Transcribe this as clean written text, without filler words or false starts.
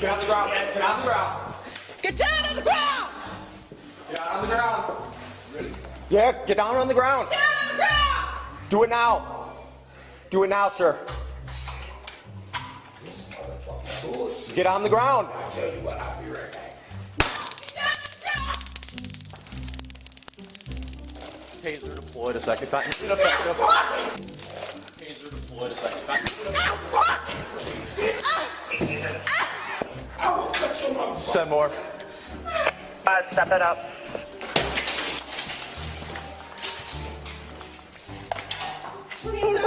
Get on the ground, man. Get on the ground. Get down on the ground! Get out on the ground. Yeah, get down on the ground. Get down on the ground! Do it now. Do it now, sir. Get on the ground. I'll tell you what, I'll be right back. Taser deployed a second time. Ineffective. Taser deployed a second time. I will cut your mouth. Send more. Step it up. Please,